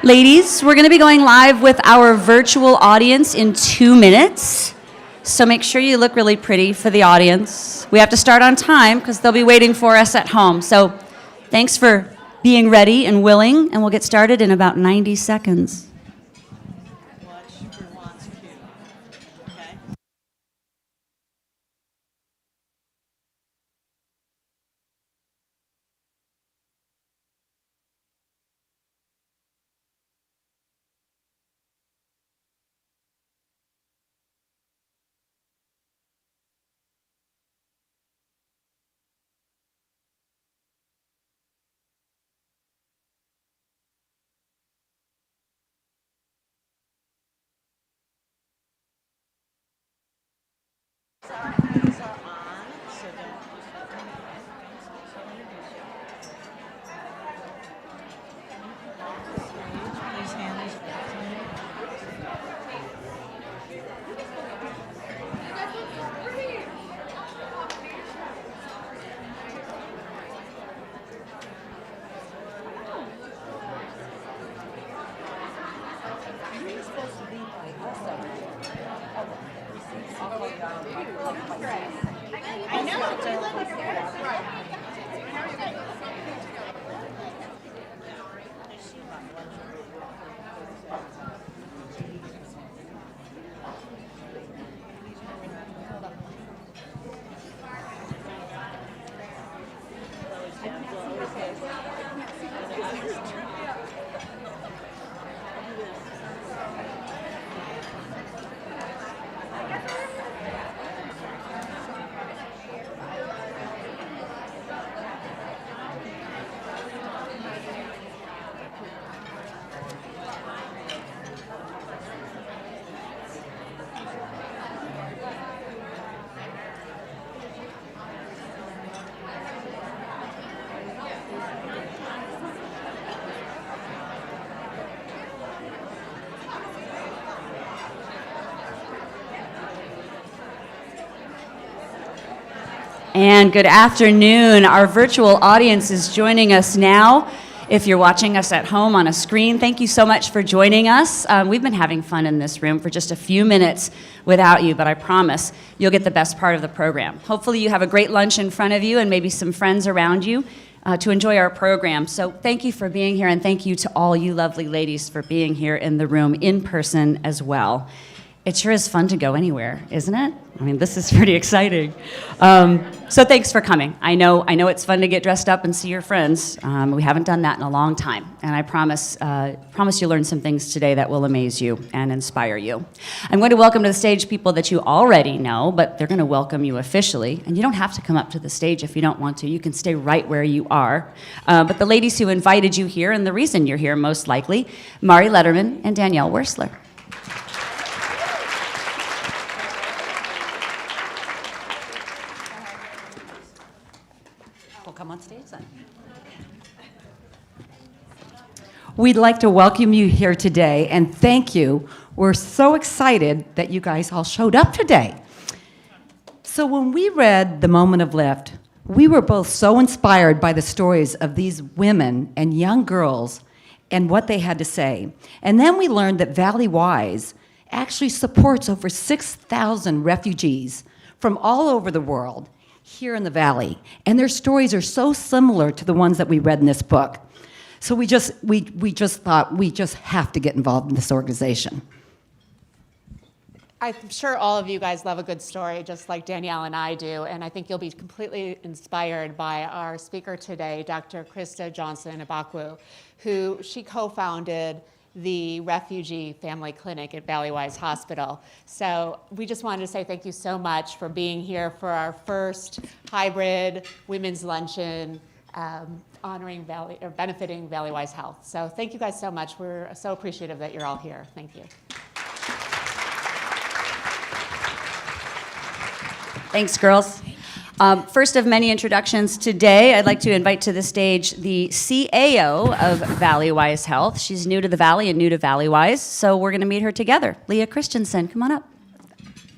Ladies, we're going to be going live with our virtual audience in 2 minutes. So make sure you look really pretty for the audience. We have to start on time because they'll be waiting for us at home. So thanks for being ready and willing, and we'll get started in about 90 seconds. And good afternoon. Our virtual audience is joining us now. If you're watching us at home on a screen, thank you so much for joining us. We've been having fun in this room for just a few minutes without you, but I promise you'll get the best part of the program. Hopefully you have a great lunch in front of you and maybe some friends around you to enjoy our program. So thank you for being here, and thank you to all you lovely ladies for being here in the room in person as well. It sure is fun to go anywhere, isn't it? I mean, this is pretty exciting. So thanks for coming. I know it's fun to get dressed up and see your friends. We haven't done that in a long time, and I promise you'll learn some things today that will amaze you and inspire you. I'm going to welcome to the stage people that you already know, but they're going to welcome you officially, and you don't have to come up to the stage if you don't want to. You can stay right where you are. But the ladies who invited you here, and the reason you're here most likely, Mari Letterman and Danielle Wersler. Come on stage then. We'd like to welcome you here today and thank you. We're so excited that you guys all showed up today. So when we read The Moment of Lift, we were both so inspired by the stories of these women and young girls and what they had to say. And then we learned that Valleywise actually supports over 6,000 refugees from all over the world here in the Valley, and their stories are so similar to the ones that we read in this book. So we just thought we just have to get involved in this organization. I'm sure all of you guys love a good story, just like Danielle and I do, and I think you'll be completely inspired by our speaker today, Dr. Krista Johnson-Ibakwu, who she co-founded the Refugee Family Clinic at Valleywise Hospital. So we just wanted to say thank you so much for being here for our first hybrid women's luncheon honoring or benefiting Valleywise Health. So thank you guys so much. We're so appreciative that you're all here. Thank you. Thanks, girls. First of many introductions today, I'd like to invite to the stage the CAO of Valleywise Health. She's new to the Valley and new to Valleywise, so we're going to meet her together. Leah Christensen, come on up.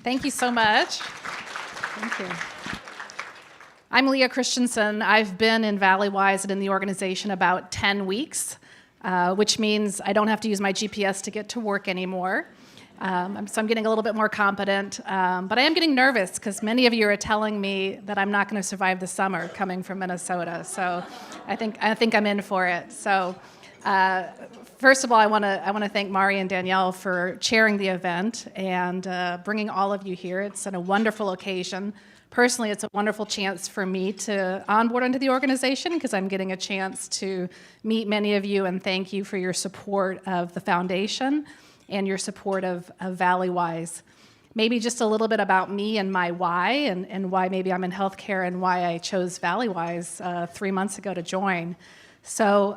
Thank you so much. Thank you. I'm Leah Christensen. I've been in Valleywise and in the organization about 10 weeks. which means I don't have to use my GPS to get to work anymore. So I'm getting a little bit more competent, but I am getting nervous because many of you are telling me that I'm not going to survive the summer coming from Minnesota. So I think I'm in for it. So first of all, I want to thank Mari and Danielle for chairing the event and bringing all of you here. It's a wonderful occasion. Personally, it's a wonderful chance for me to onboard into the organization because I'm getting a chance to meet many of you and thank you for your support of the foundation and your support of Valleywise. Maybe just a little bit about me and my why and why maybe I'm in healthcare and why I chose Valleywise 3 months ago to join. So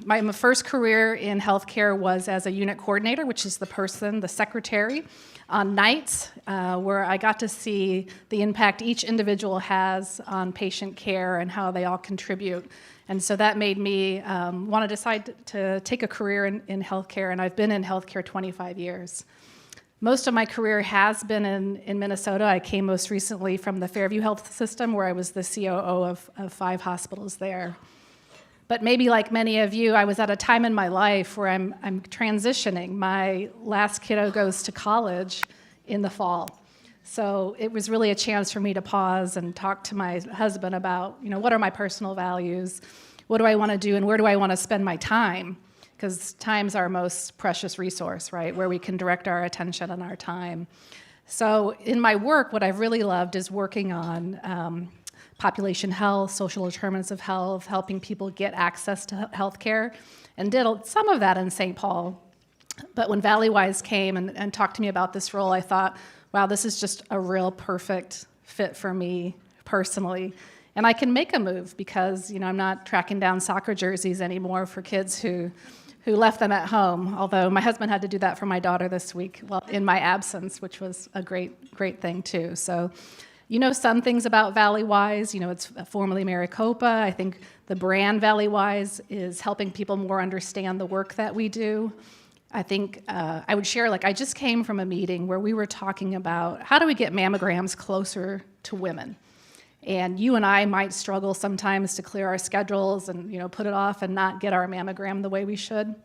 my first career in healthcare was as a unit coordinator, which is the secretary, on nights, where I got to see the impact each individual has on patient care and how they all contribute. And so that made me want to decide to take a career in healthcare, and I've been in healthcare 25 years. Most of my career has been in Minnesota. I came most recently from the Fairview Health System, where I was the COO of 5 hospitals there. But maybe like many of you, I was at a time in my life where I'm transitioning. My last kiddo goes to college in the fall. So it was really a chance for me to pause and talk to my husband about, what are my personal values? What do I want to do and where do I want to spend my time? Because time's our most precious resource, right? Where we can direct our attention and our time. So in my work, what I've really loved is working on population health, social determinants of health, helping people get access to healthcare, and did some of that in St. Paul. But when Valleywise came and talked to me about this role, I thought, wow, this is just a real perfect fit for me personally. And I can make a move because, I'm not tracking down soccer jerseys anymore for kids who left them at home, although my husband had to do that for my daughter this week, in my absence, which was a great thing too. So, some things about Valleywise. It's formerly Maricopa. I think the brand Valleywise is helping people more understand the work that we do. I think I would share, I just came from a meeting where we were talking about how do we get mammograms closer to women. And you and I might struggle sometimes to clear our schedules and, put it off and not get our mammogram the way we should.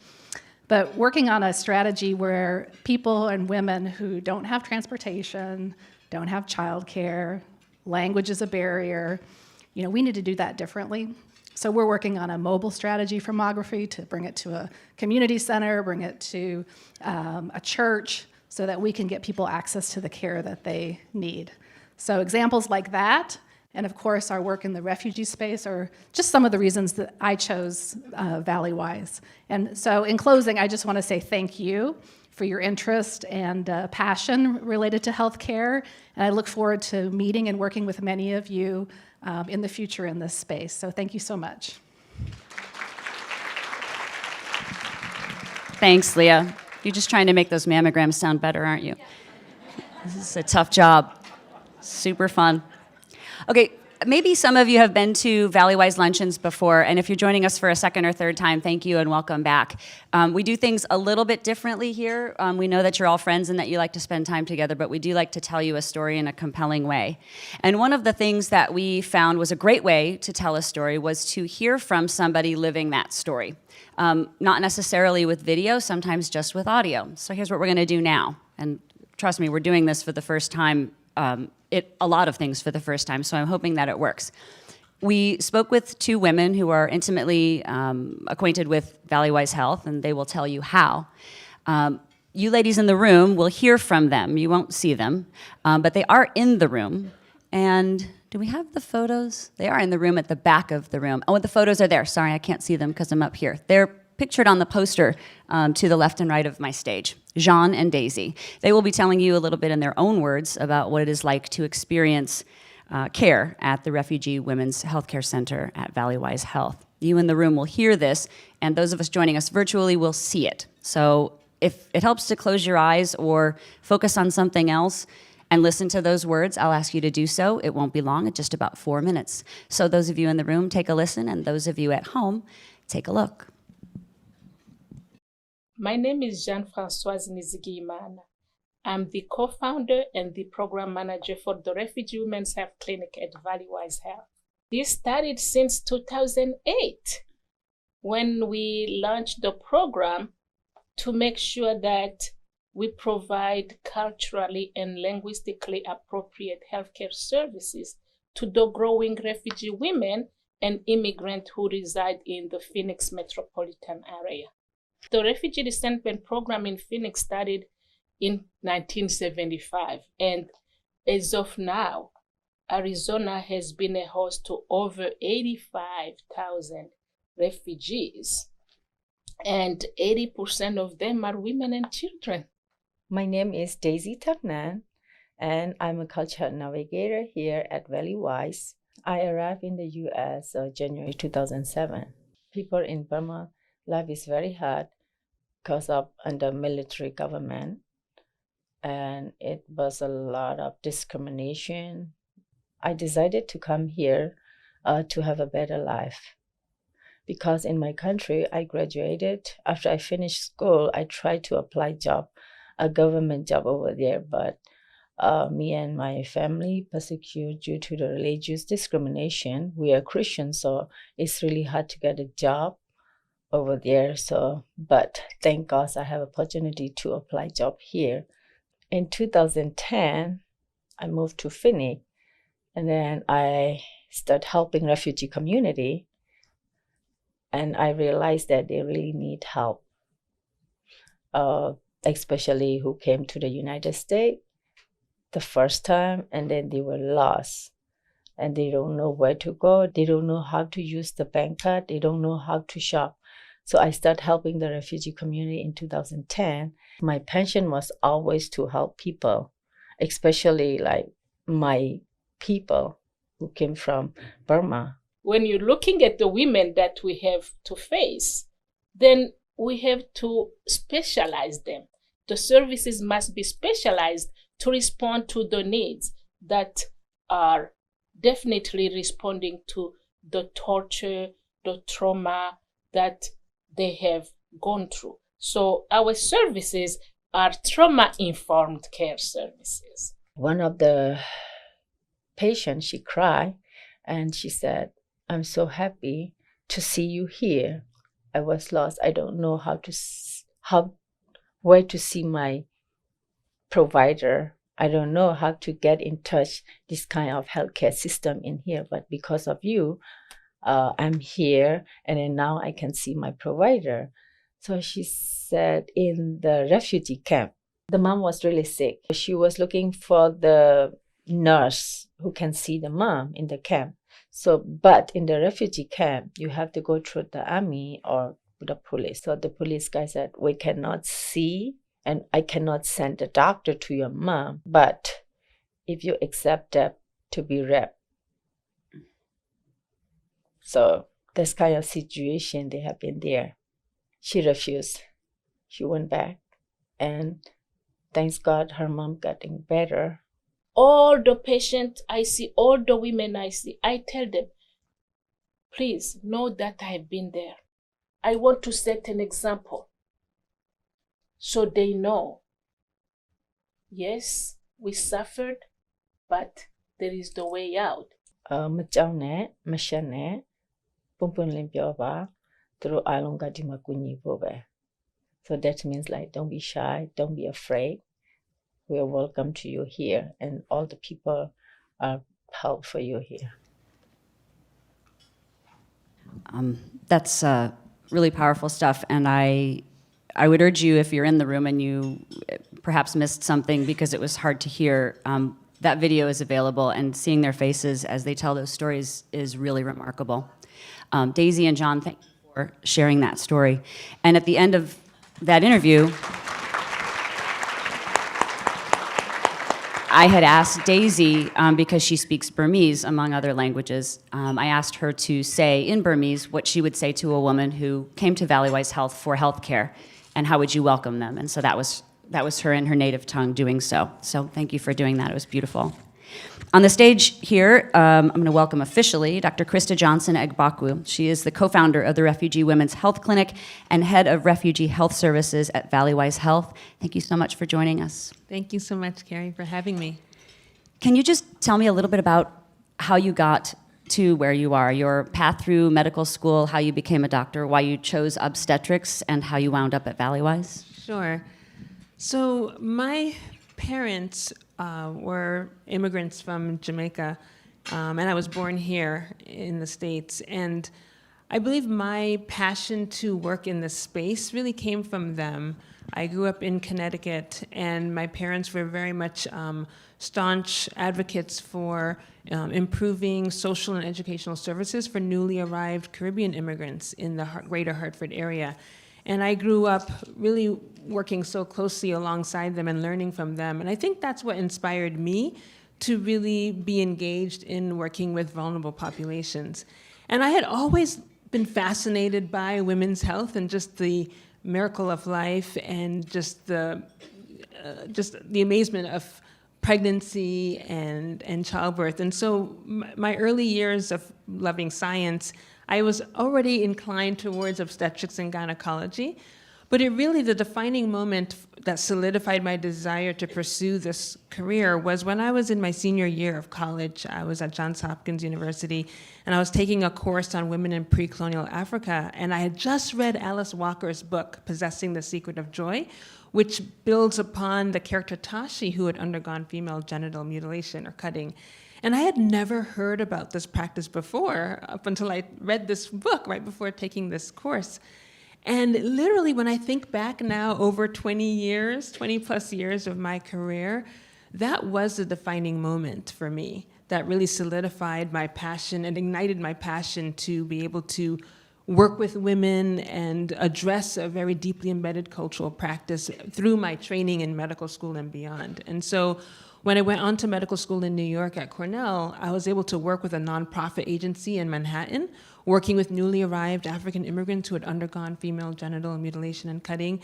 But working on a strategy where people and women who don't have transportation, don't have childcare, language is a barrier, we need to do that differently. So we're working on a mobile strategy for mammography to bring it to a community center, bring it to a church so that we can get people access to the care that they need. So examples like that, and of course our work in the refugee space are just some of the reasons that I chose Valleywise. And so in closing, I just want to say thank you for your interest and passion related to healthcare. And I look forward to meeting and working with many of you in the future in this space. So thank you so much. Thanks, Leah. You're just trying to make those mammograms sound better, aren't you? This is a tough job. Super fun. Okay, maybe some of you have been to Valleywise Luncheons before, and if you're joining us for a second or third time, thank you and welcome back. We do things a little bit differently here. We know that you're all friends and that you like to spend time together, but we do like to tell you a story in a compelling way. And one of the things that we found was a great way to tell a story was to hear from somebody living that story. Not necessarily with video, sometimes just with audio. So here's what we're gonna do now. And trust me, we're doing this for the first time, a lot of things for the first time, so I'm hoping that it works. We spoke with 2 women who are intimately acquainted with Valleywise Health, and they will tell you how. You ladies in the room will hear from them. You won't see them, but they are in the room. And do we have the photos? They are in the room at the back of the room. Oh, the photos are there. Sorry, I can't see them because I'm up here. They're pictured on the poster to the left and right of my stage. Jean and Daisy. They will be telling you a little bit in their own words about what it is like to experience care at the Refugee Women's Healthcare Center at Valleywise Health. You in the room will hear this, and those of us joining us virtually will see it. So if it helps to close your eyes or focus on something else and listen to those words, I'll ask you to do so. It won't be long, it's just about 4 minutes. So those of you in the room, take a listen, and those of you at home, take a look. My name is Jean-Françoise Nizigimana. I'm the co-founder and the program manager for the Refugee Women's Health Clinic at Valleywise Health. This started since 2008. when we launched the program to make sure that we provide culturally and linguistically appropriate healthcare services to the growing refugee women and immigrants who reside in the Phoenix metropolitan area. The Refugee Resettlement Program in Phoenix started in 1975, and as of now, Arizona has been a host to over 85,000 refugees, and 80% of them are women and children. My name is Daisy Tagnan, and I'm a cultural navigator here at Valleywise. I arrived in the U.S. January 2007. People in Burma, life is very hard because of under military government, and it was a lot of discrimination. I decided to come here to have a better life. Because in my country, I graduated. After I finished school, I tried to apply a government job over there, but me and my family persecuted due to the religious discrimination. We are Christians, so it's really hard to get a job over there. But thank God I have opportunity to apply job here. In 2010, I moved to Phoenix, and then I started helping refugee community. And I realized that they really need help, especially who came to the United States the first time, and then they were lost. And they don't know where to go. They don't know how to use the bank card. They don't know how to shop. So I started helping the refugee community in 2010. My passion was always to help people, especially like my people who came from Burma. When you're looking at the women that we have to face, then we have to specialize them. The services must be specialized to respond to the needs that are definitely responding to the torture, the trauma that they have gone through. So our services are trauma-informed care services. One of the patients, she cried and she said, "I'm so happy to see you here. I was lost. I don't know where to see my provider. I don't know how to get in touch this kind of healthcare system in here. But because of you, I'm here, and then now I can see my provider." So she said in the refugee camp, the mom was really sick. She was looking for the nurse who can see the mom in the camp. But in the refugee camp, you have to go through the army or the police. So the police guy said, "We cannot see, and I cannot send a doctor to your mom, but if you accept that to be rep." So this kind of situation, they have been there. She refused. She went back, and thanks God, her mom getting better. All the patients I see, all the women I see, I tell them, please know that I have been there. I want to set an example so they know, yes, we suffered, but there is the way out. မကြောက်နဲ့မရှက်နဲ့ပွန့်ပွန့်လင်းပြောပါသူတို့အားလုံးကဒီမှာကူညီဖို့ပဲ So that means like don't be shy, don't be afraid. We are welcome to you here, and all the people are help for you here. That's really powerful stuff, and I would urge you, if you're in the room and you perhaps missed something because it was hard to hear, that video is available, and seeing their faces as they tell those stories is really remarkable. Daisy and John, thank you for sharing that story. And at the end of that interview, I had asked Daisy, because she speaks Burmese, among other languages, I asked her to say in Burmese what she would say to a woman who came to Valleywise Health for healthcare, and how would you welcome them? And so that was her in her native tongue doing so. So thank you for doing that. It was beautiful. On the stage here, I'm going to welcome officially Dr. Krista Johnson-Egbakwu. She is the co-founder of the Refugee Women's Health Clinic and head of Refugee Health Services at Valleywise Health. Thank you so much for joining us. Thank you so much, Carrie, for having me. Can you just tell me a little bit about how you got to where you are, your path through medical school, how you became a doctor, why you chose obstetrics, and how you wound up at Valleywise? Sure. So my parents were immigrants from Jamaica, and I was born here in the States. And I believe my passion to work in this space really came from them. I grew up in Connecticut, and my parents were very much staunch advocates for improving social and educational services for newly arrived Caribbean immigrants in the greater Hartford area. And I grew up really working so closely alongside them and learning from them. And I think that's what inspired me to really be engaged in working with vulnerable populations. And I had always been fascinated by women's health and just the miracle of life and just the amazement of pregnancy and childbirth. And so my early years of loving science, I was already inclined towards obstetrics and gynecology, but the defining moment that solidified my desire to pursue this career was when I was in my senior year of college. I was at Johns Hopkins University, and I was taking a course on women in pre-colonial Africa, and I had just read Alice Walker's book, Possessing the Secret of Joy, which builds upon the character Tashi, who had undergone female genital mutilation or cutting. And I had never heard about this practice before, up until I read this book right before taking this course. And literally, when I think back now over 20 plus years of my career, that was the defining moment for me that really solidified my passion and ignited my passion to be able to work with women and address a very deeply embedded cultural practice through my training in medical school and beyond. And so when I went on to medical school in New York at Cornell, I was able to work with a nonprofit agency in Manhattan, working with newly arrived African immigrants who had undergone female genital mutilation and cutting.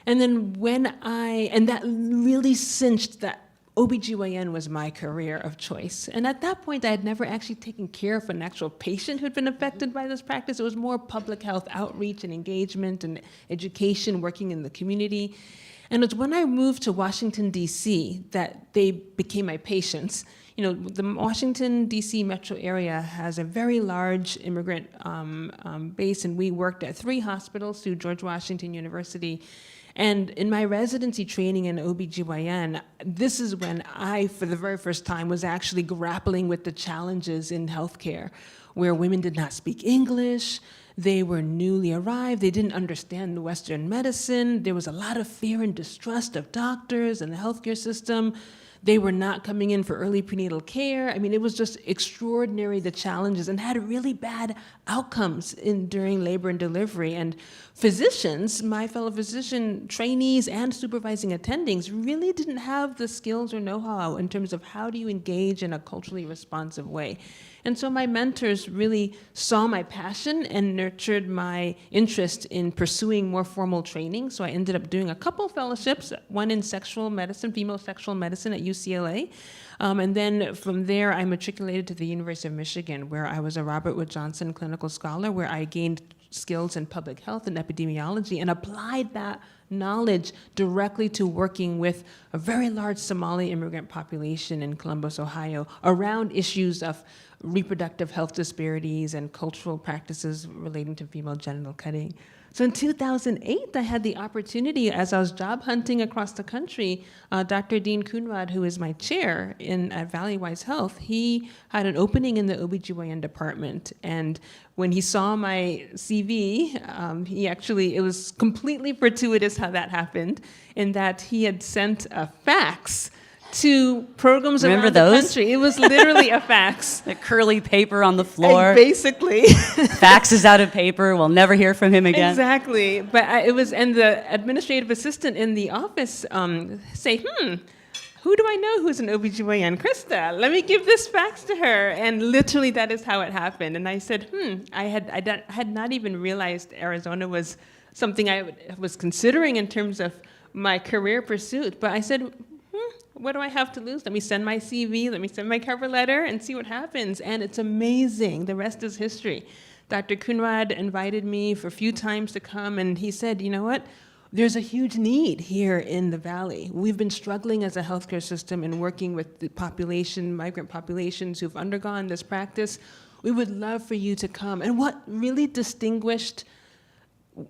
And then and that really cinched that OBGYN was my career of choice. And at that point, I had never actually taken care of an actual patient who'd been affected by this practice. It was more public health outreach and engagement and education, working in the community. And it's when I moved to Washington, D.C., that they became my patients. You know, the Washington, D.C. metro area has a very large immigrant base, and we worked at 3 hospitals through George Washington University. And in my residency training in OBGYN, this is when I, for the very first time, was actually grappling with the challenges in healthcare, where women did not speak English, they were newly arrived, they didn't understand Western medicine, there was a lot of fear and distrust of doctors and the healthcare system. They were not coming in for early prenatal care. I mean, it was just extraordinary, the challenges, and had really bad outcomes during labor and delivery. And physicians, my fellow physician trainees and supervising attendings, really didn't have the skills or know-how in terms of how do you engage in a culturally responsive way. And so my mentors really saw my passion and nurtured my interest in pursuing more formal training. So I ended up doing a couple fellowships, one in sexual medicine, female sexual medicine at UCLA. And then from there, I matriculated to the University of Michigan, where I was a Robert Wood Johnson clinical scholar, where I gained skills in public health and epidemiology and applied that knowledge directly to working with a very large Somali immigrant population in Columbus, Ohio, around issues of reproductive health disparities and cultural practices relating to female genital cutting. So in 2008, I had the opportunity, as I was job hunting across the country, Dr. Dean Coonrod, who is my chair at Valleywise Health, he had an opening in the OBGYN department. And when he saw my CV, it was completely fortuitous how that happened, in that he had sent a fax to programs Remember around those? the country. It was literally a fax. The curly paper on the floor. Basically. Fax is out of paper. We'll never hear from him again. Exactly. But and the administrative assistant in the office say, who do I know who's an OBGYN? Krista, let me give this fax to her. And literally that is how it happened. And I said, I had not even realized Arizona was something I was considering in terms of my career pursuit. But I said, what do I have to lose? Let me send my CV, let me send my cover letter and see what happens. And it's amazing. The rest is history. Dr. Coonrod invited me for a few times to come, and he said, you know what? There's a huge need here in the Valley. We've been struggling as a healthcare system and working with the population, migrant populations who've undergone this practice. We would love for you to come. And what really distinguished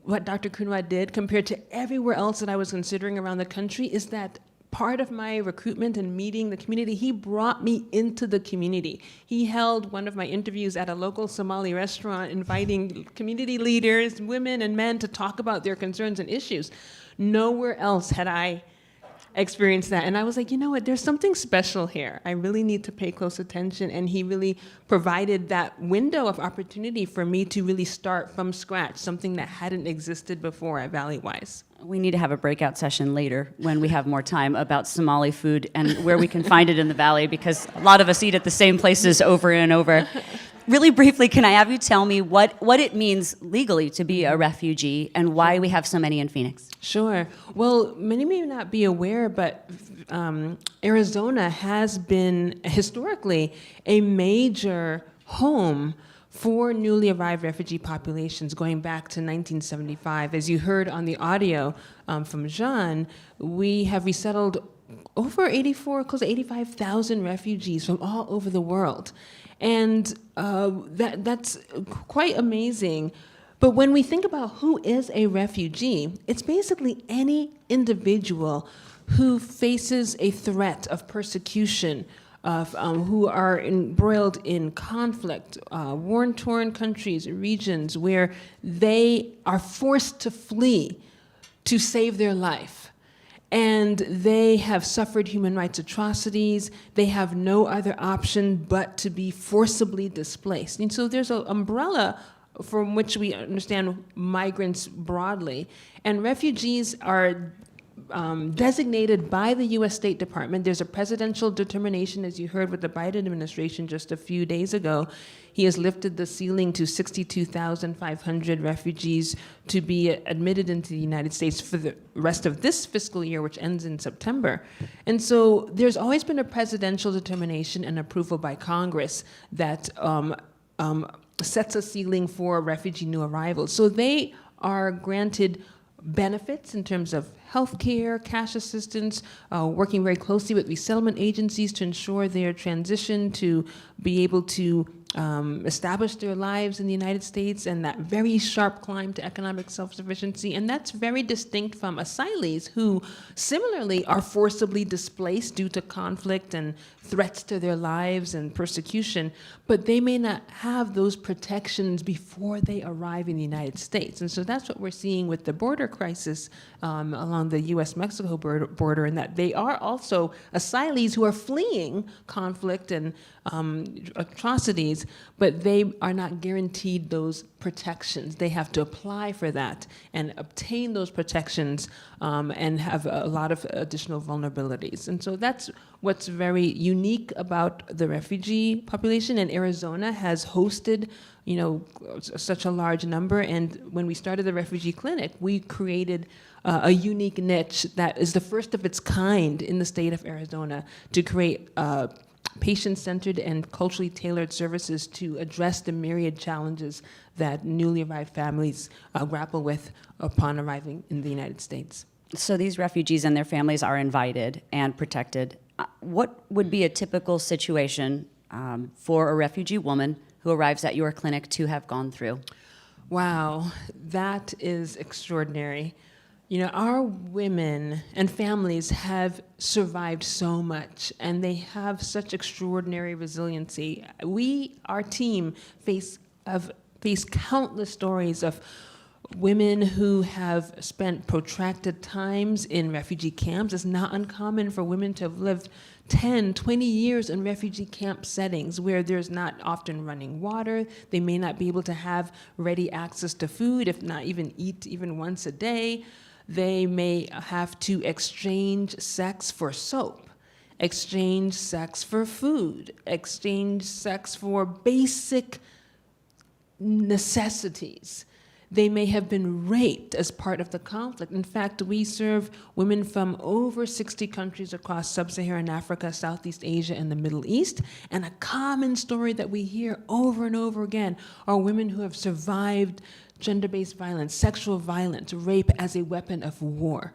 what Dr. Kunwa did compared to everywhere else that I was considering around the country is that part of my recruitment and meeting the community, he brought me into the community. He held one of my interviews at a local Somali restaurant, inviting community leaders, women and men, to talk about their concerns and issues. Nowhere else had I experienced that. And I was like, you know what, there's something special here. I really need to pay close attention. And he really provided that window of opportunity for me to really start from scratch, something that hadn't existed before at Valleywise. We need to have a breakout session later when we have more time about Somali food and where we can find it in the Valley, because a lot of us eat at the same places over and over. Really briefly, can I have you tell me what it means legally to be a refugee and why we have so many in Phoenix? Sure. Well, many may not be aware, but Arizona has been historically a major home for newly arrived refugee populations going back to 1975. As you heard on the audio from Jean, we have resettled over 84, close to 85,000 refugees from all over the world. And that's quite amazing. But when we think about who is a refugee, it's basically any individual who faces a threat of persecution, who are embroiled in conflict, war-torn countries, regions where they are forced to flee to save their life. And they have suffered human rights atrocities. They have no other option but to be forcibly displaced. And so there's an umbrella from which we understand migrants broadly. And refugees are designated by the U.S. State Department. There's a presidential determination, as you heard with the Biden administration just a few days ago. He has lifted the ceiling to 62,500 refugees to be admitted into the United States for the rest of this fiscal year, which ends in September. And so there's always been a presidential determination and approval by Congress that sets a ceiling for refugee new arrivals. So they are granted benefits in terms of healthcare, cash assistance, working very closely with resettlement agencies to ensure their transition to be able to establish their lives in the United States, and that very sharp climb to economic self-sufficiency. And that's very distinct from asylees who similarly are forcibly displaced due to conflict and threats to their lives and persecution, but they may not have those protections before they arrive in the United States. And so that's what we're seeing with the border crisis along the U.S.-Mexico border, in that they are also asylees who are fleeing conflict and atrocities, but they are not guaranteed those protections. They have to apply for that and obtain those protections and have a lot of additional vulnerabilities. And so that's what's very unique about the refugee population. And Arizona has hosted, you know, such a large number. And when we started the refugee clinic, we created a unique niche that is the first of its kind in the state of Arizona to create patient-centered and culturally tailored services to address the myriad challenges that newly arrived families grapple with upon arriving in the United States. So these refugees and their families are invited and protected. What would be a typical situation for a refugee woman who arrives at your clinic to have gone through? Wow, that is extraordinary. You know, our women and families have survived so much, and they have such extraordinary resiliency. Our team, face countless stories of women who have spent protracted times in refugee camps. It's not uncommon for women to have lived 10, 20 years in refugee camp settings where there's not often running water. They may not be able to have ready access to food, if not even eat even once a day. They may have to exchange sex for soap, exchange sex for food, exchange sex for basic necessities. They may have been raped as part of the conflict. In fact, we serve women from over 60 countries across sub-Saharan Africa, Southeast Asia, and the Middle East. And a common story that we hear over and over again are women who have survived gender-based violence, sexual violence, rape as a weapon of war.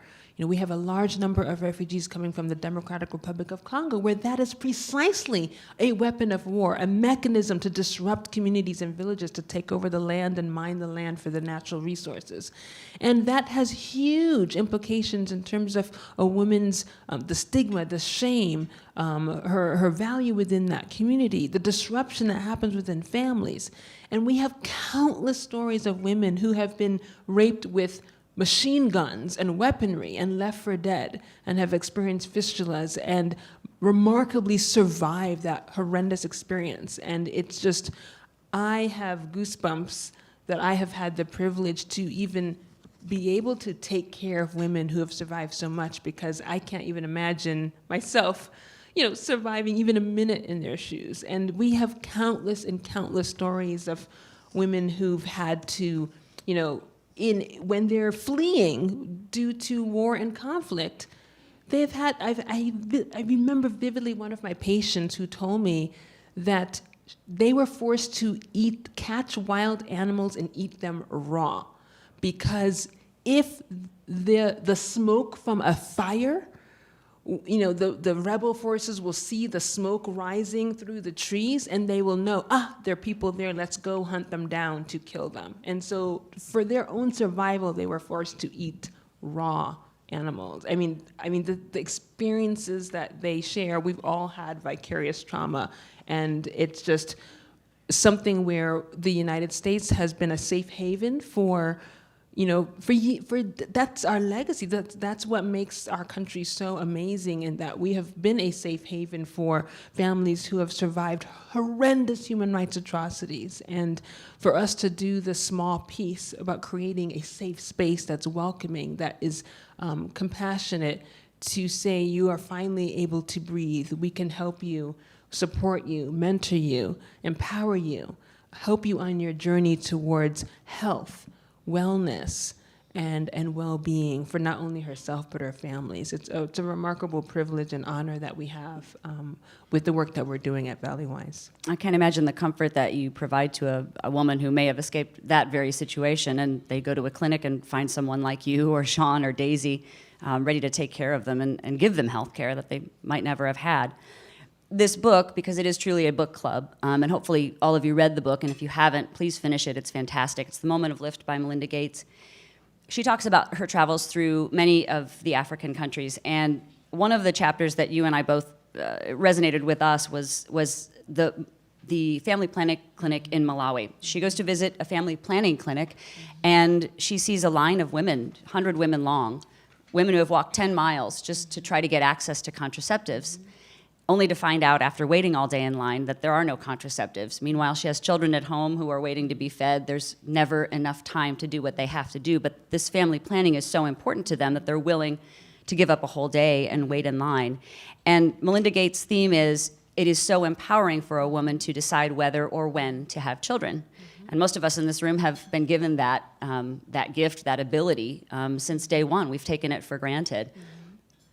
We have a large number of refugees coming from the Democratic Republic of Congo, where that is precisely a weapon of war, a mechanism to disrupt communities and villages, to take over the land and mine the land for the natural resources. And that has huge implications in terms of a woman's, the stigma, the shame, her value within that community, the disruption that happens within families. And we have countless stories of women who have been raped with machine guns and weaponry and left for dead, and have experienced fistulas and remarkably survived that horrendous experience. And it's just, I have goosebumps that I have had the privilege to even be able to take care of women who have survived so much, because I can't even imagine myself, surviving even a minute in their shoes. And we have countless and countless stories of women who've had to, when they're fleeing due to war and conflict, they've had, I remember vividly one of my patients who told me that they were forced to catch wild animals and eat them raw, because if the smoke from a fire, the rebel forces will see the smoke rising through the trees, and they will know, there are people there, let's go hunt them down to kill them. And so for their own survival, they were forced to eat raw animals. The experiences that they share, we've all had vicarious trauma, and it's just something where the United States has been a safe haven for that's our legacy. That's what makes our country so amazing, in that we have been a safe haven for families who have survived horrendous human rights atrocities. And for us to do the small piece about creating a safe space that's welcoming, that is compassionate, to say you are finally able to breathe, we can help you, support you, mentor you, empower you, help you on your journey towards health, wellness, and well-being for not only herself but her families. It's a remarkable privilege and honor that we have with the work that we're doing at Valleywise. I can't imagine the comfort that you provide to a woman who may have escaped that very situation, and they go to a clinic and find someone like you or Sean or Daisy ready to take care of them and give them health care that they might never have had. This book, because it is truly a book club, and hopefully all of you read the book, and if you haven't, please finish it. It's fantastic. It's The Moment of Lift by Melinda Gates. She talks about her travels through many of the African countries, and one of the chapters that you and I both resonated with us was the family planning clinic in Malawi. She goes to visit a family planning clinic, and she sees a line of women, 100 women long, women who have walked 10 miles just to try to get access to contraceptives, only to find out after waiting all day in line that there are no contraceptives. Meanwhile, she has children at home who are waiting to be fed. There's never enough time to do what they have to do, but this family planning is so important to them that they're willing to give up a whole day and wait in line. And Melinda Gates' theme is, it is so empowering for a woman to decide whether or when to have children. And most of us in this room have been given that gift, that ability, since day one. We've taken it for granted.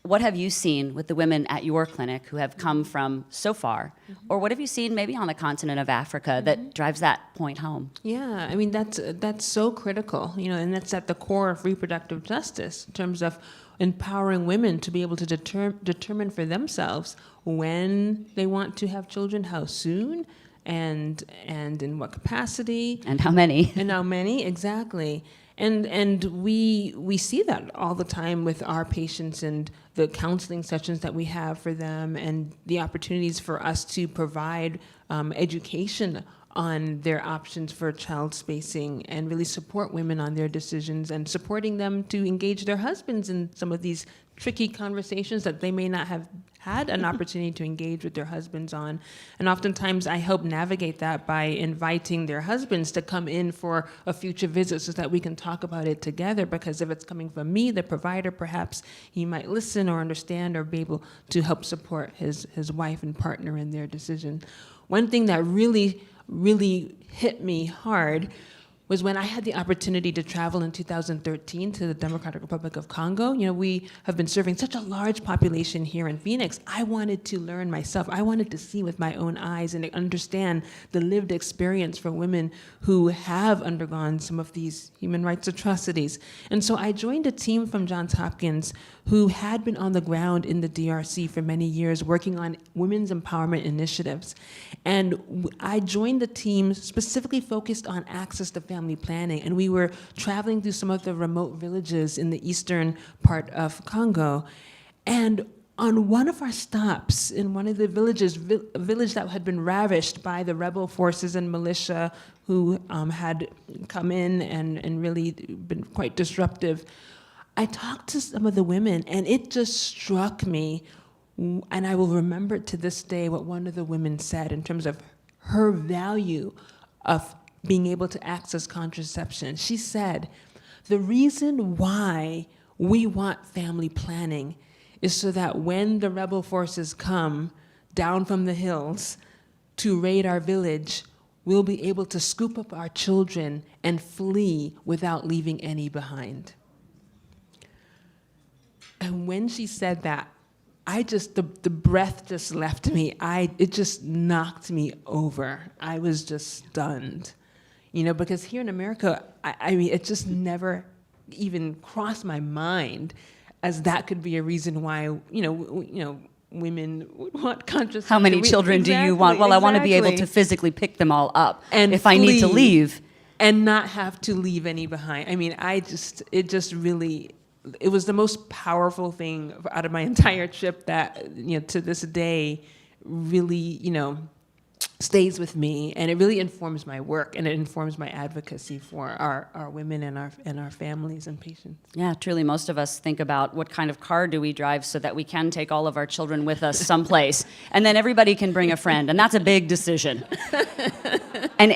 What have you seen with the women at your clinic who have come from so far? Or what have you seen maybe on the continent of Africa that drives that point home? Yeah, that's so critical, and that's at the core of reproductive justice in terms of empowering women to be able to determine for themselves when they want to have children, how soon, and in what capacity. And how many. And how many, exactly. And we see that all the time with our patients and the counseling sessions that we have for them, and the opportunities for us to provide education on their options for child spacing, and really support women on their decisions, and supporting them to engage their husbands in some of these tricky conversations that they may not have had an opportunity to engage with their husbands on. And oftentimes I help navigate that by inviting their husbands to come in for a future visit so that we can talk about it together, because if it's coming from me, the provider, perhaps he might listen or understand or be able to help support his wife and partner in their decision. One thing that really hit me hard was when I had the opportunity to travel in 2013 to the Democratic Republic of Congo. We have been serving such a large population here in Phoenix. I wanted to learn myself. I wanted to see with my own eyes and understand the lived experience for women who have undergone some of these human rights atrocities. And so I joined a team from Johns Hopkins who had been on the ground in the DRC for many years working on women's empowerment initiatives. And I joined the team specifically focused on access to family planning. And we were traveling through some of the remote villages in the eastern part of Congo. And on one of our stops in one of the villages, a village that had been ravished by the rebel forces and militia who had come in and really been quite disruptive, I talked to some of the women, and it just struck me, and I will remember to this day what one of the women said in terms of her value of being able to access contraception. She said, the reason why we want family planning is so that when the rebel forces come down from the hills to raid our village, we'll be able to scoop up our children and flee without leaving any behind. And when she said that, the breath just left me. It just knocked me over. I was just stunned. Because here in America, I mean, it just never even crossed my mind as that could be a reason why, women would want contraception. How many children do you want? Well, I want to be able to physically pick them all up and if I need to leave. And not have to leave any behind. I mean, it was the most powerful thing out of my entire trip that, to this day really, stays with me, and it really informs my work, and it informs my advocacy for our women and our families and patients. Yeah, truly, most of us think about what kind of car do we drive so that we can take all of our children with us someplace, and then everybody can bring a friend, and that's a big decision. and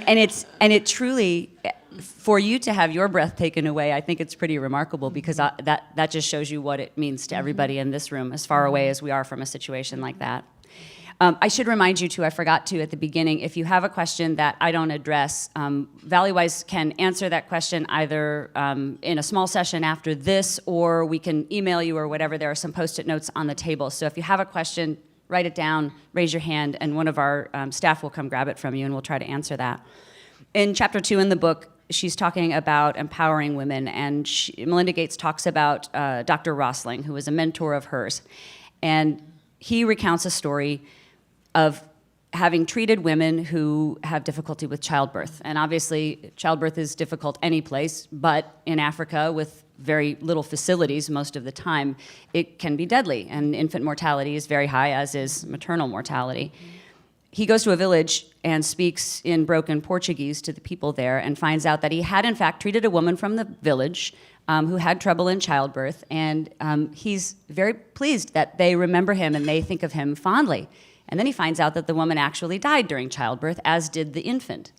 it truly, for you to have your breath taken away, I think it's pretty remarkable, because that just shows you what it means to everybody in this room, as far away as we are from a situation like that. I should remind you, too, I forgot to at the beginning, if you have a question that I don't address, Valleywise can answer that question either in a small session after this, or we can email you or whatever. There are some Post-it notes on the table. So if you have a question, write it down, raise your hand, and one of our staff will come grab it from you, and we'll try to answer that. In chapter 2 in the book, she's talking about empowering women, and Melinda Gates talks about Dr. Rosling, who was a mentor of hers. And he recounts a story of having treated women who have difficulty with childbirth. And obviously, childbirth is difficult any place, but in Africa, with very little facilities most of the time, it can be deadly. And infant mortality is very high, as is maternal mortality. He goes to a village and speaks in broken Portuguese to the people there, and finds out that he had, in fact, treated a woman from the village who had trouble in childbirth. And he's very pleased that they remember him and they think of him fondly. And then he finds out that the woman actually died during childbirth, as did the infant.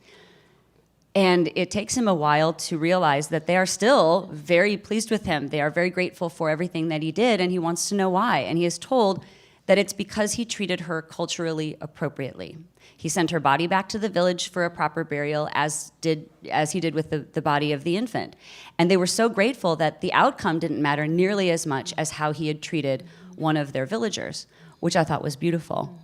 And it takes him a while to realize that they are still very pleased with him. They are very grateful for everything that he did, and he wants to know why. And he is told that it's because he treated her culturally appropriately. He sent her body back to the village for a proper burial, as he did with the body of the infant. And they were so grateful that the outcome didn't matter nearly as much as how he had treated one of their villagers, which I thought was beautiful.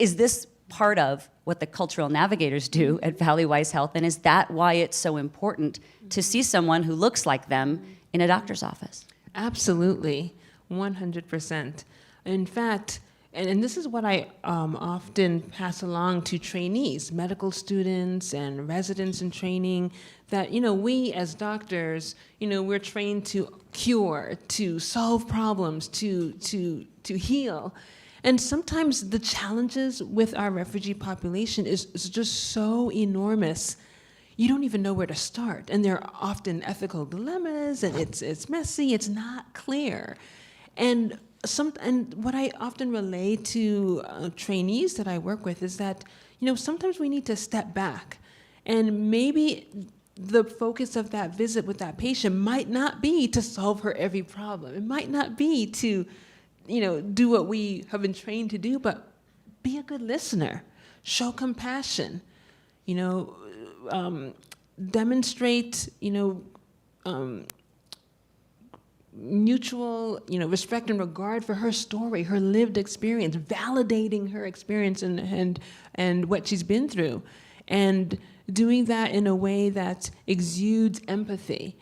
Is this part of what the cultural navigators do at Valleywise Health, and is that why it's so important to see someone who looks like them in a doctor's office? Absolutely, 100%. In fact, and this is what I often pass along to trainees, medical students and residents in training, that, we as doctors, we're trained to cure, to solve problems, to heal. And sometimes the challenges with our refugee population is just so enormous, you don't even know where to start. And there are often ethical dilemmas, and it's messy, it's not clear. And what I often relay to trainees that I work with is that, sometimes we need to step back. And maybe the focus of that visit with that patient might not be to solve her every problem. It might not be to do what we have been trained to do, but be a good listener, show compassion, demonstrate, mutual, respect and regard for her story, her lived experience, validating her experience and what she's been through, and doing that in a way that exudes empathy.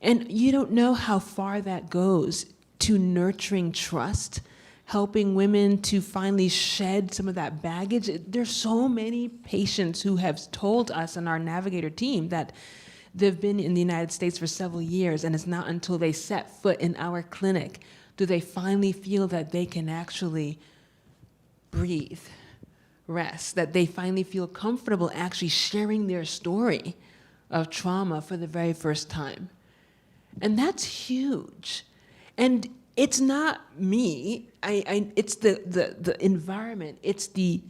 And you don't know how far that goes to nurturing trust, helping women to finally shed some of that baggage. There's so many patients who have told us on our navigator team that they've been in the United States for several years, and it's not until they set foot in our clinic do they finally feel that they can actually breathe, rest, that they finally feel comfortable actually sharing their story of trauma for the very first time. And that's huge. And it's not me, it's the environment, it's the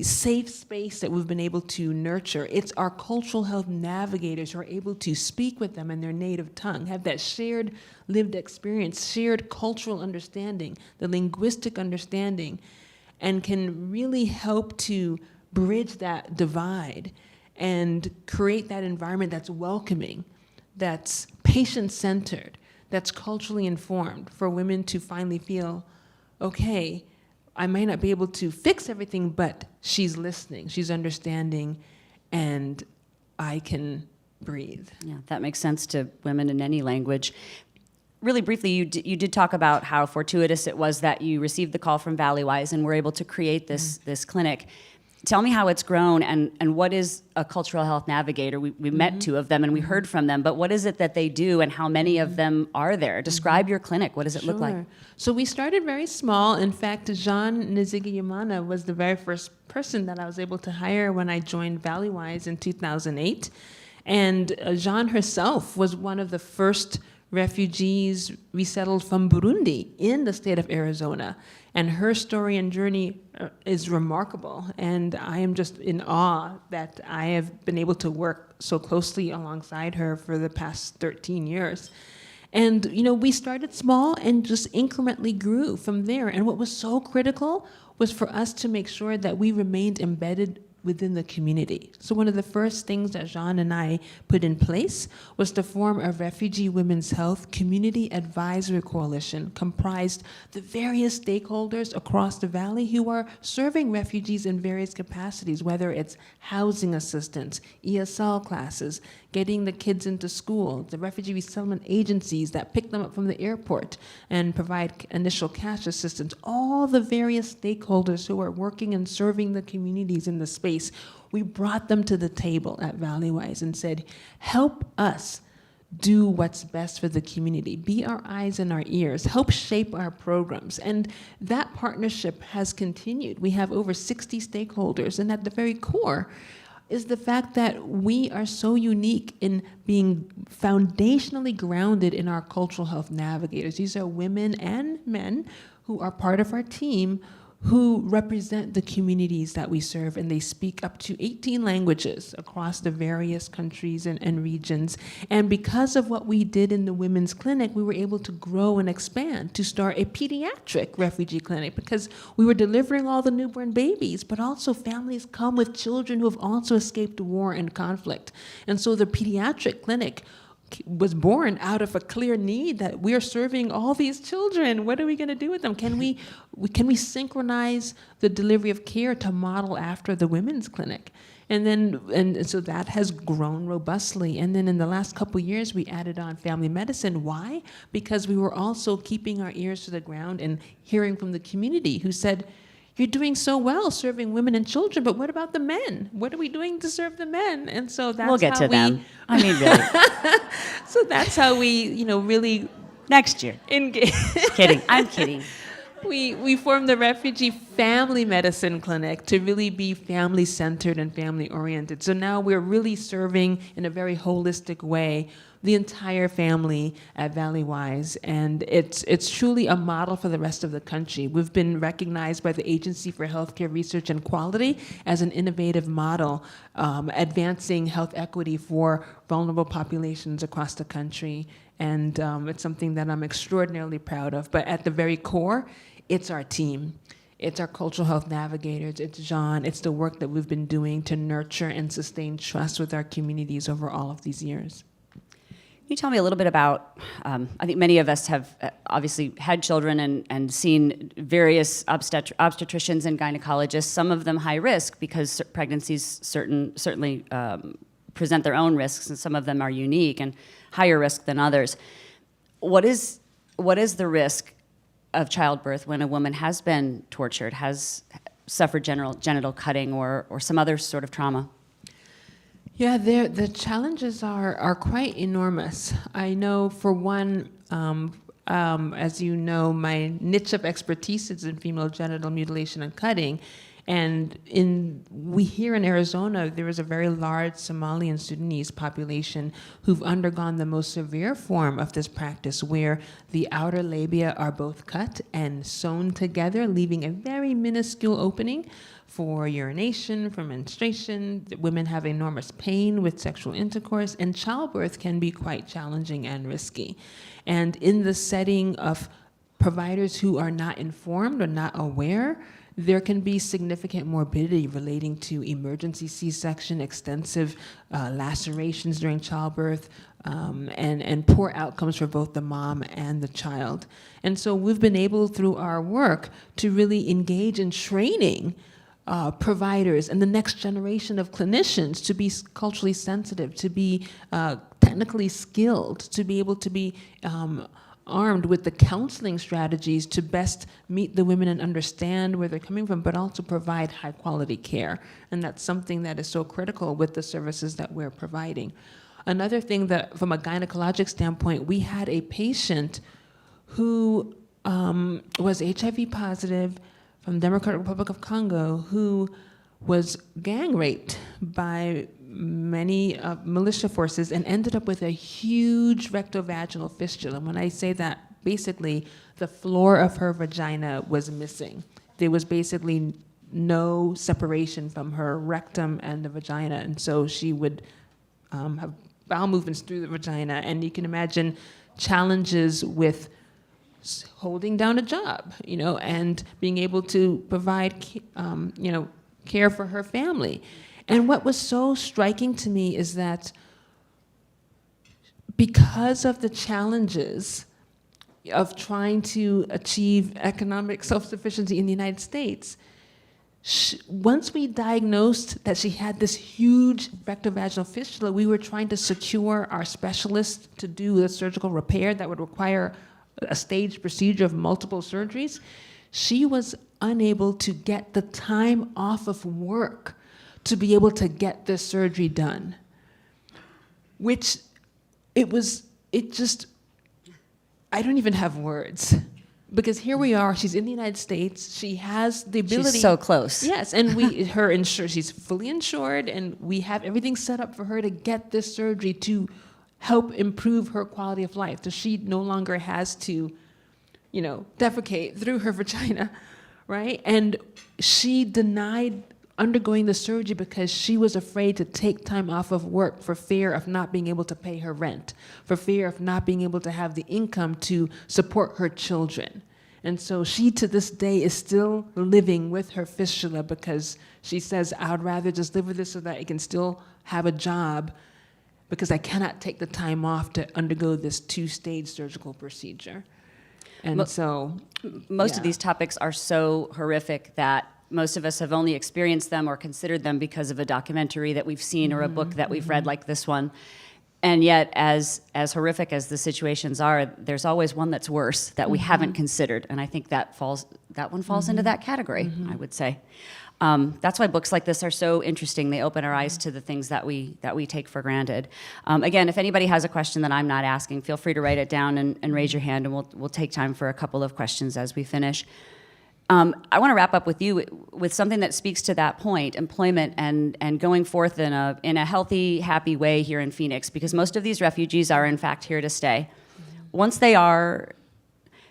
safe space that we've been able to nurture. It's our cultural health navigators who are able to speak with them in their native tongue, have that shared lived experience, shared cultural understanding, the linguistic understanding, and can really help to bridge that divide and create that environment that's welcoming, that's patient-centered, that's culturally informed for women to finally feel, okay, I might not be able to fix everything, but she's listening, she's understanding, and I can breathe. Yeah, that makes sense to women in any language. Really briefly, you did talk about how fortuitous it was that you received the call from Valleywise and were able to create this clinic. Tell me how it's grown and what is a cultural health navigator? We met two of them and we heard from them, but what is it that they do and how many of them are there? Describe your clinic. What does it look like? So we started very small. In fact, Jean Nzigiyimana was the very first person that I was able to hire when I joined Valleywise in 2008. And Jean herself was one of the first refugees resettled from Burundi in the state of Arizona. And her story and journey is remarkable. And I am just in awe that I have been able to work so closely alongside her for the past 13 years. And, you know, we started small and just incrementally grew from there. And what was so critical was for us to make sure that we remained embedded within the community. So one of the first things that Jean and I put in place was to form a Refugee Women's Health Community Advisory Coalition, comprised the various stakeholders across the valley who are serving refugees in various capacities, whether it's housing assistance, ESL classes, getting the kids into school, the refugee resettlement agencies that pick them up from the airport and provide initial cash assistance, all the various stakeholders who are working and serving the communities in the space. We brought them to the table at Valleywise and said, help us do what's best for the community, be our eyes and our ears, help shape our programs. And that partnership has continued. We have over 60 stakeholders, and at the very core is the fact that we are so unique in being foundationally grounded in our cultural health navigators. These are women and men who are part of our team who represent the communities that we serve, and they speak up to 18 languages across the various countries and regions. And because of what we did in the women's clinic, we were able to grow and expand to start a pediatric refugee clinic because we were delivering all the newborn babies, but also families come with children who have also escaped war and conflict. And so the pediatric clinic was born out of a clear need that we are serving all these children. What are we going to do with them? Can we synchronize the delivery of care to model after the women's clinic? And so that has grown robustly. And then in the last couple of years, we added on family medicine. Why? Because we were also keeping our ears to the ground and hearing from the community who said, you're doing so well serving women and children, but what about the men? What are we doing to serve the men? And so that's we'll get how to them. I mean, really. So that's how we, really next year. engage. Kidding. I'm kidding. We formed the Refugee Family Medicine Clinic to really be family-centered and family-oriented. So now we're really serving in a very holistic way the entire family at Valleywise, and it's truly a model for the rest of the country. We've been recognized by the Agency for Healthcare Research and Quality as an innovative model, advancing health equity for vulnerable populations across the country, and it's something that I'm extraordinarily proud of. But at the very core, it's our team. It's our cultural health navigators, it's Jean, it's the work that we've been doing to nurture and sustain trust with our communities over all of these years. Can you tell me a little bit about, I think many of us have obviously had children and seen various obstetricians and gynecologists, some of them high risk because pregnancies certainly present their own risks, and some of them are unique and higher risk than others. What is the risk of childbirth when a woman has been tortured, has suffered genital cutting or some other sort of trauma? Yeah, the challenges are quite enormous. I know, for one, as you know, my niche of expertise is in female genital mutilation and cutting. And here in Arizona, there is a very large Somali and Sudanese population who've undergone the most severe form of this practice, where the outer labia are both cut and sewn together, leaving a very minuscule opening for urination, for menstruation. Women have enormous pain with sexual intercourse, and childbirth can be quite challenging and risky. And in the setting of providers who are not informed or not aware, there can be significant morbidity relating to emergency C-section, extensive lacerations during childbirth, and poor outcomes for both the mom and the child. And so we've been able, through our work, to really engage in training providers and the next generation of clinicians to be culturally sensitive, to be technically skilled, to be able to be armed with the counseling strategies to best meet the women and understand where they're coming from, but also provide high quality care. And that's something that is so critical with the services that we're providing. Another thing that, from a gynecologic standpoint, we had a patient who was HIV positive from Democratic Republic of Congo, who was gang raped by many militia forces and ended up with a huge rectovaginal fistula. And when I say that, basically the floor of her vagina was missing. There was basically no separation from her rectum and the vagina, and so she would have bowel movements through the vagina, and you can imagine challenges with holding down a job, and being able to provide, care for her family. And what was so striking to me is that because of the challenges of trying to achieve economic self-sufficiency in the United States, once we diagnosed that she had this huge rectovaginal fistula, we were trying to secure our specialist to do the surgical repair that would require a staged procedure of multiple surgeries. She was unable to get the time off of work to be able to get this surgery done, which I don't even have words. Because here we are, she's in the United States, she has the ability. She's so close. Yes, and she's fully insured, and we have everything set up for her to get this surgery to help improve her quality of life. So she no longer has to, defecate through her vagina, right? And she denied undergoing the surgery because she was afraid to take time off of work for fear of not being able to pay her rent, for fear of not being able to have the income to support her children. And so she, to this day, is still living with her fistula because she says, I would rather just live with this so that I can still have a job, because I cannot take the time off to undergo this 2-stage surgical procedure. And most of these topics are so horrific that most of us have only experienced them or considered them because of a documentary that we've seen or a book that we've read, like this one. And yet, as horrific as the situations are, there's always one that's worse that we haven't considered. And I think that one falls into that category, I would say. That's why books like this are so interesting. They open our eyes to the things that we take for granted. Again, if anybody has a question that I'm not asking, feel free to write it down and raise your hand, and we'll take time for a couple of questions as we finish. I want to wrap up with you with something that speaks to that point, employment and going forth in a healthy, happy way here in Phoenix, because most of these refugees are in fact here to stay. Once they are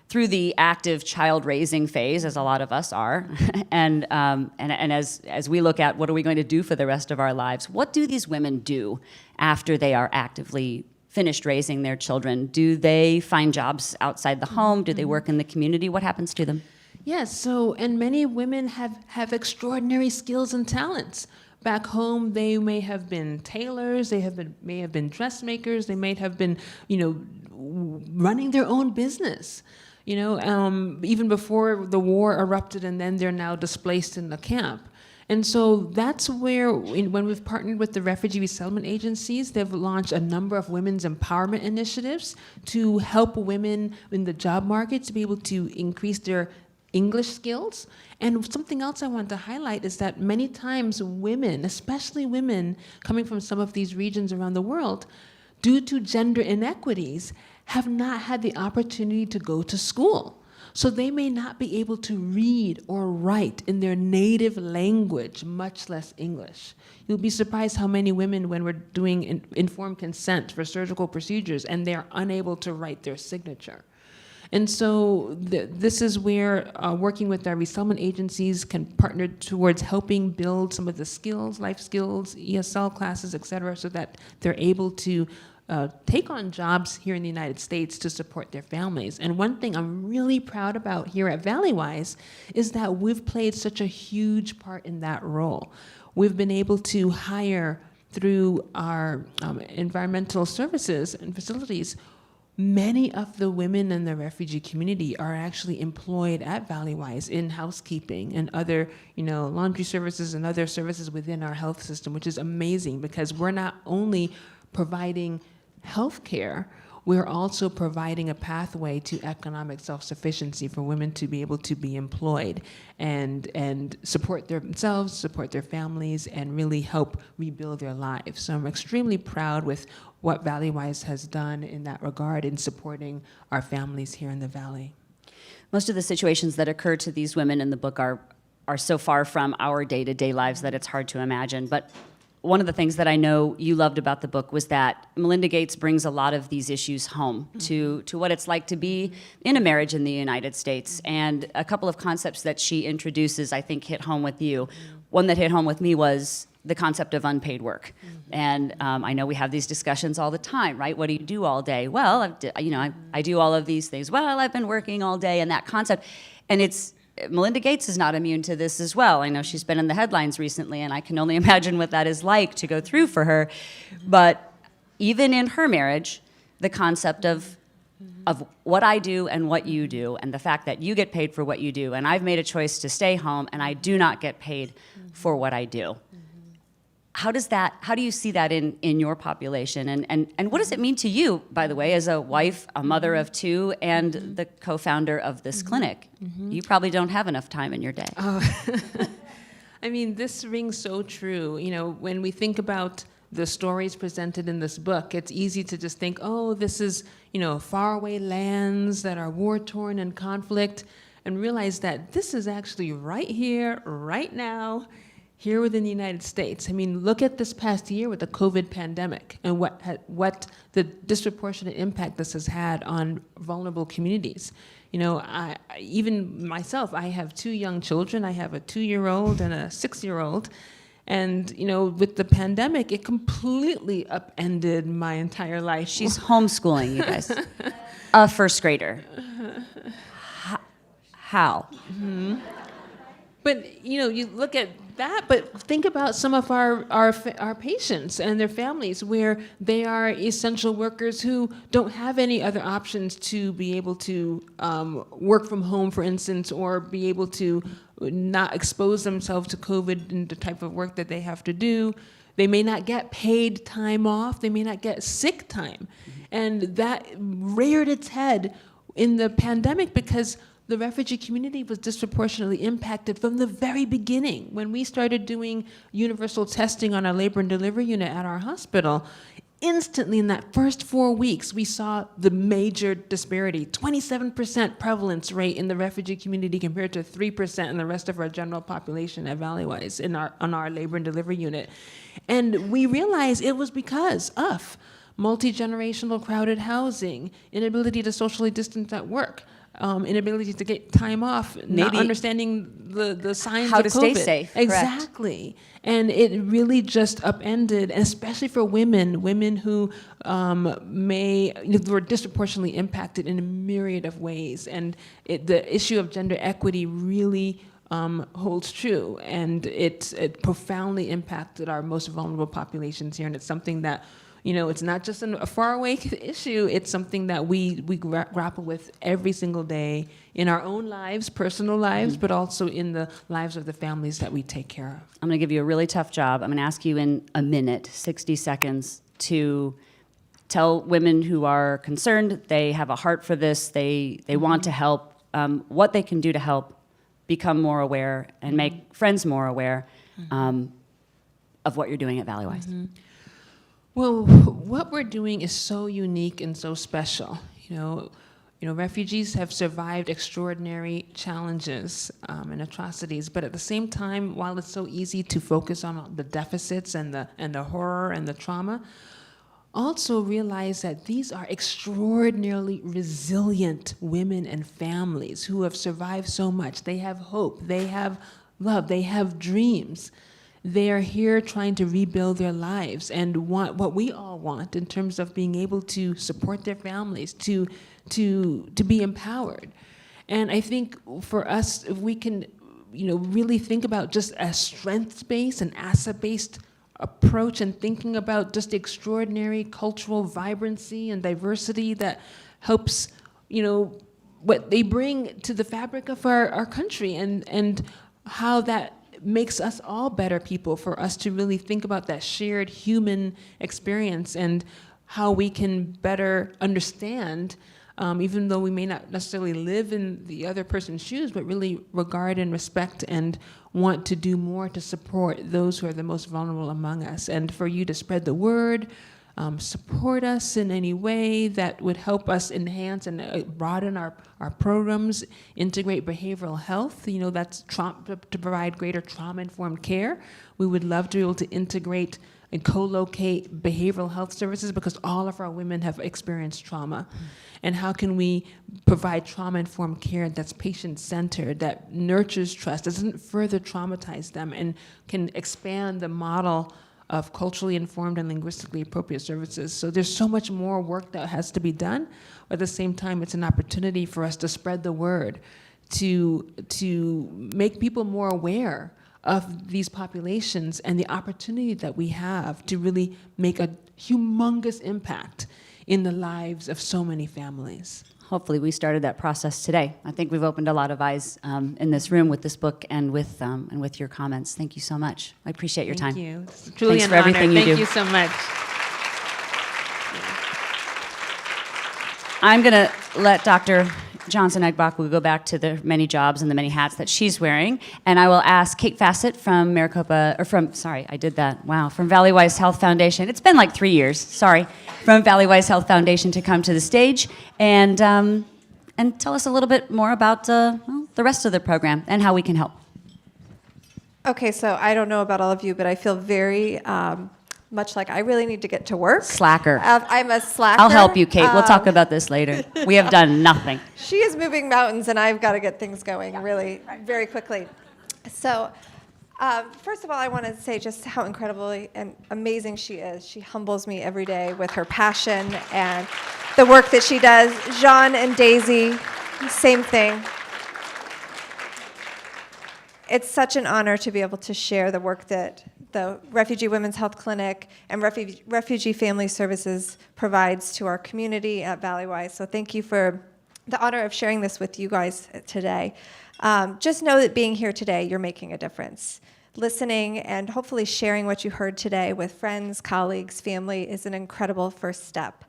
through the active child raising phase, as a lot of us are, and as we look at what are we going to do for the rest of our lives, what do these women do after they are actively finished raising their children? Do they find jobs outside the home? Do they work in the community? What happens to them? Yes, and many women have extraordinary skills and talents. Back home, they may have been tailors, may have been dressmakers, they may have been, running their own business. Even before the war erupted, and then they're now displaced in the camp. And so that's where, when we've partnered with the refugee resettlement agencies, they've launched a number of women's empowerment initiatives to help women in the job market to be able to increase their English skills. And something else I want to highlight is that many times women, especially women coming from some of these regions around the world, due to gender inequities, have not had the opportunity to go to school. So they may not be able to read or write in their native language, much less English. You'll be surprised how many women, when we're doing informed consent for surgical procedures, and they're unable to write their signature. And so this is where working with our resettlement agencies can partner towards helping build some of the skills, life skills, ESL classes, et cetera, so that they're able to take on jobs here in the United States to support their families. And one thing I'm really proud about here at Valleywise is that we've played such a huge part in that role. We've been able to hire through our environmental services and facilities. Many of the women in the refugee community are actually employed at Valleywise in housekeeping and other, laundry services and other services within our health system, which is amazing because we're not only providing health care, we're also providing a pathway to economic self-sufficiency for women to be able to be employed and support themselves, support their families, and really help rebuild their lives. So I'm extremely proud with what Valleywise has done in that regard in supporting our families here in the Valley. Most of the situations that occur to these women in the book are so far from our day-to-day lives that it's hard to imagine. But one of the things that I know you loved about the book was that Melinda Gates brings a lot of these issues home to what it's like to be in a marriage in the United States. And a couple of concepts that she introduces, I think, hit home with you. One that hit home with me was the concept of unpaid work. And I know we have these discussions all the time, right? What do you do all day? Well, I do all of these things. Well, I've been working all day, and that concept. And Melinda Gates is not immune to this as well. I know she's been in the headlines recently, and I can only imagine what that is like to go through for her. But even in her marriage, the concept of what I do and what you do, and the fact that you get paid for what you do, and I've made a choice to stay home, and I do not get paid for what I do. How do you see that in your population? And what does it mean to you, by the way, as a wife, a mother of two, and the co-founder of this clinic? You probably don't have enough time in your day. I mean, this rings so true. When we think about the stories presented in this book, it's easy to just think, oh, this is, faraway lands that are war-torn and conflict, and realize that this is actually right here, right now, here within the United States. I mean, look at this past year with the COVID pandemic and what the disproportionate impact this has had on vulnerable communities. Even myself, I have two young children. I have a 2-year-old and a 6-year-old. And, with the pandemic, it completely upended my entire life. She's homeschooling, you guys. A first grader. How? But, you look at that, but think about some of our patients and their families where they are essential workers who don't have any other options to be able to work from home, for instance, or be able to not expose themselves to COVID and the type of work that they have to do. They may not get paid time off. They may not get sick time. And that reared its head in the pandemic because the refugee community was disproportionately impacted from the very beginning. When we started doing universal testing on our labor and delivery unit at our hospital, instantly in that first 4 weeks, we saw the major disparity, 27% prevalence rate in the refugee community compared to 3% in the rest of our general population at Valleywise on our labor and delivery unit. And we realized it was because of multi-generational crowded housing, inability to socially distance at work, inability to get time off, not understanding the signs how of to COVID. stay safe. Exactly. Correct. And it really just upended, and especially for women who were disproportionately impacted in a myriad of ways. And the issue of gender equity really holds true, and it profoundly impacted our most vulnerable populations here, and it's something that It's not just a faraway issue. It's something that we grapple with every single day in our own lives, personal lives, but also in the lives of the families that we take care of. I'm going to give you a really tough job. I'm going to ask you in a minute, 60 seconds, to tell women who are concerned, they have a heart for this, they want to help, what they can do to help become more aware and make friends more aware of what you're doing at Valleywise. Well, what we're doing is so unique and so special. Refugees have survived extraordinary challenges and atrocities, but at the same time, while it's so easy to focus on the deficits and the horror and the trauma, also realize that these are extraordinarily resilient women and families who have survived so much. They have hope, they have love, they have dreams. They are here trying to rebuild their lives and want what we all want in terms of being able to support their families, to be empowered. And I think for us, if we can, really think about just a strengths-based and asset-based approach and thinking about just the extraordinary cultural vibrancy and diversity that helps, what they bring to the fabric of our country and how that makes us all better people, for us to really think about that shared human experience and how we can better understand, even though we may not necessarily live in the other person's shoes, but really regard and respect and want to do more to support those who are the most vulnerable among us. And for you to spread the word, support us in any way that would help us enhance and broaden our programs, integrate behavioral health, that's to provide greater trauma-informed care. We would love to be able to integrate and co-locate behavioral health services because all of our women have experienced trauma. And how can we provide trauma-informed care that's patient-centered, that nurtures trust, doesn't further traumatize them, and can expand the model of culturally informed and linguistically appropriate services. So there's so much more work that has to be done, but at the same time, it's an opportunity for us to spread the word, to make people more aware of these populations and the opportunity that we have to really make a humongous impact in the lives of so many families. Hopefully we started that process today. I think we've opened a lot of eyes in this room with this book and with your comments. Thank you so much. I appreciate your time. Thank you. It's truly Thanks an for honor. everything you Thank do. you so much. I'm going to let Dr. Johnson-Agbogu go back to the many jobs and the many hats that she's wearing, and I will ask Kate Fassett from from Valleywise Health Foundation. It's been like 3 years, sorry, from Valleywise Health Foundation to come to the stage and tell us a little bit more about the rest of the program and how we can help. Okay, so I don't know about all of you, but I feel very much like I really need to get to work. Slacker. I'm a slacker. I'll help you, Kate. We'll talk about this later. We have done nothing. She is moving mountains, and I've got to get things going really very quickly. So first of all, I want to say just how incredibly and amazing she is. She humbles me every day with her passion and the work that she does. Jean and Daisy, same thing. It's such an honor to be able to share the work that the Refugee Women's Health Clinic and Refugee Family Services provides to our community at Valleywise. So thank you for the honor of sharing this with you guys today. Just know that being here today, you're making a difference. Listening and hopefully sharing what you heard today with friends, colleagues, family is an incredible first step.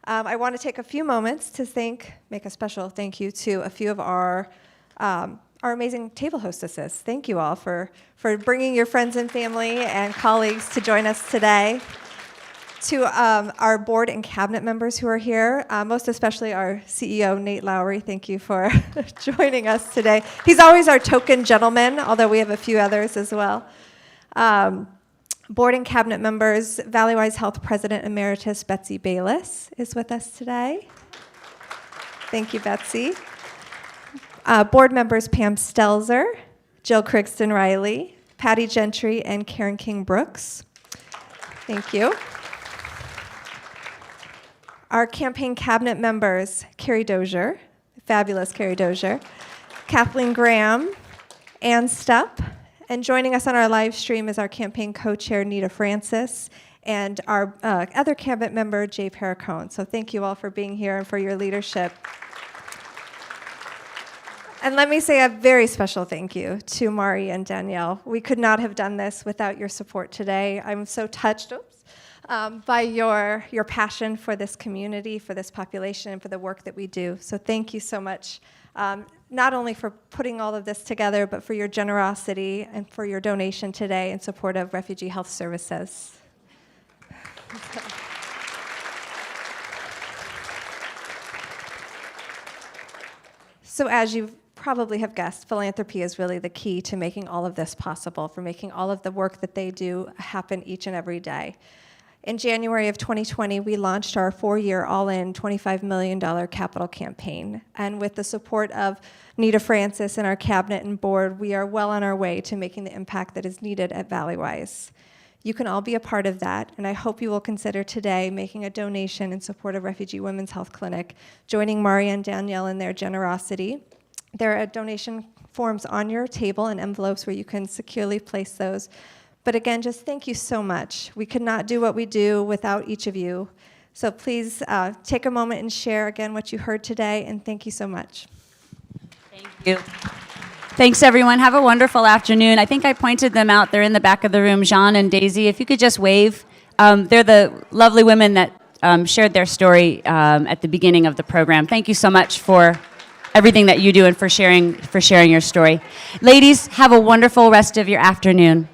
I want to take a few moments to make a special thank you to a few of our amazing table hostesses. Thank you all for bringing your friends and family and colleagues to join us today. To our board and cabinet members who are here, most especially our CEO, Nate Lowry, thank you for joining us today. He's always our token gentleman, although we have a few others as well. Board and cabinet members, Valleywise Health President Emeritus Betsy Bayless is with us today. Thank you, Betsy. Board members Pam Stelzer, Jill Krigston Riley, Patty Gentry, and Karen King Brooks. Thank you. Our campaign cabinet members, Carrie Dozier, fabulous Carrie Dozier, Kathleen Graham, Ann Stupp, and joining us on our live stream is our campaign co-chair, Nita Francis, and our other cabinet member, Jay Perricone. So thank you all for being here and for your leadership. And let me say a very special thank you to Mari and Danielle. We could not have done this without your support today. I'm so touched by your passion for this community, for this population, and for the work that we do. So thank you so much, not only for putting all of this together, but for your generosity and for your donation today in support of Refugee Health Services. So as you probably have guessed, philanthropy is really the key to making all of this possible, for making all of the work that they do happen each and every day. In January of 2020, we launched our 4-year all-in $25 million capital campaign. And with the support of Nita Francis and our cabinet and board, we are well on our way to making the impact that is needed at Valleywise. You can all be a part of that, and I hope you will consider today making a donation in support of Refugee Women's Health Clinic, joining Mari and Danielle in their generosity. There are donation forms on your table and envelopes where you can securely place those. But again, just thank you so much. We could not do what we do without each of you. So please take a moment and share again what you heard today, and thank you so much. Thank you. Thanks, everyone. Have a wonderful afternoon. I think I pointed them out. They're in the back of the room. Jean and Daisy, if you could just wave. They're the lovely women that shared their story at the beginning of the program. Thank you so much for everything that you do and for sharing your story. Ladies, have a wonderful rest of your afternoon.